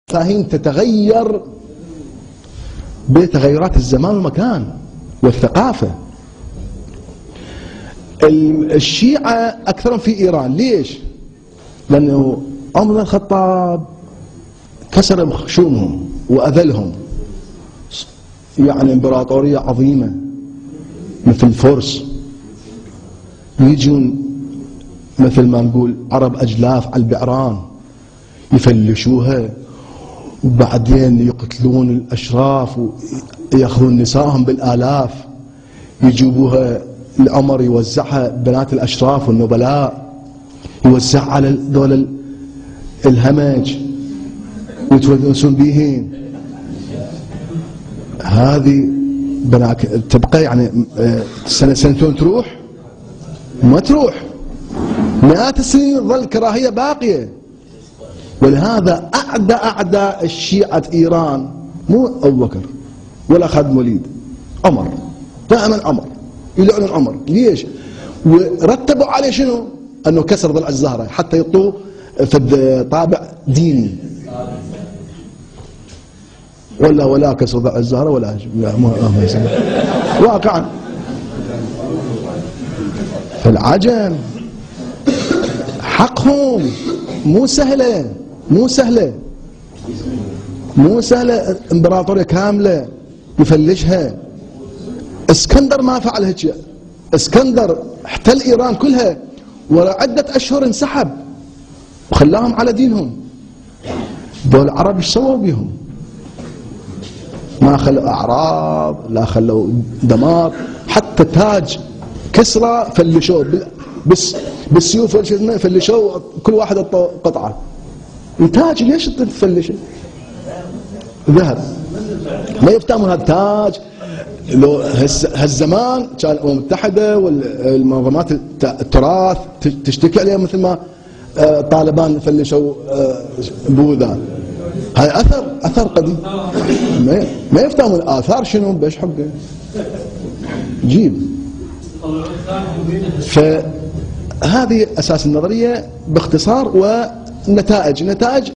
المفاهيم تتغير بتغيرات الزمان والمكان والثقافة. الشيعة أكثرهم في إيران، ليش؟ لأنه عمر الخطاب كسر خشومهم وأذلهم، يعني إمبراطورية عظيمة مثل الفرس يجون مثل ما نقول عرب أجلاف على البعران يفلشوها، وبعدين يقتلون الأشراف ويأخذون نسائهم بالآلاف، يجيبوها العمر يوزعها بنات الأشراف والنبلاء، يوزعها على دول الهمج ويتونسون بيهن. هذه بناك تبقى يعني سنة سنتين تروح؟ ما تروح، مئات السنين تظل الكراهية باقية. ولهذا أعدى الشيعة إيران مو أبو بكر ولا خالد بن الوليد، عمر، دائما عمر، يلعنون عمر. ليش؟ ورتبوا عليه شنو؟ أنه كسر ضلع الزهرة حتى يعطوه في طابع ديني، ولا كسر ضلع الزهرة ولا ما يسمى واقعا. فالعجم حقهم مو سهلة، مو سهلة امبراطورية كاملة يفلشها. اسكندر ما فعل هيك، اسكندر احتل ايران كلها ورا عدة اشهر انسحب وخلاهم على دينهم. دول العرب ايش سووا بيهم؟ ما خلوا اعراض، لا خلوا دمار، حتى تاج كسرى فلشوه بالسيوف فلشوه، كل واحد قطعه. التاج ليش تفلشه؟ ذهب، ما يفتهمون هذا التاج. لو هالزمان كان الامم المتحده والمنظمات التراث تشتكي عليها مثل ما طالبان فلشوا بوذا. هاي اثر قديم، ما يفتهمون الاثار شنو بايش حقه جيب. فهذه اساس النظريه باختصار، ونتائج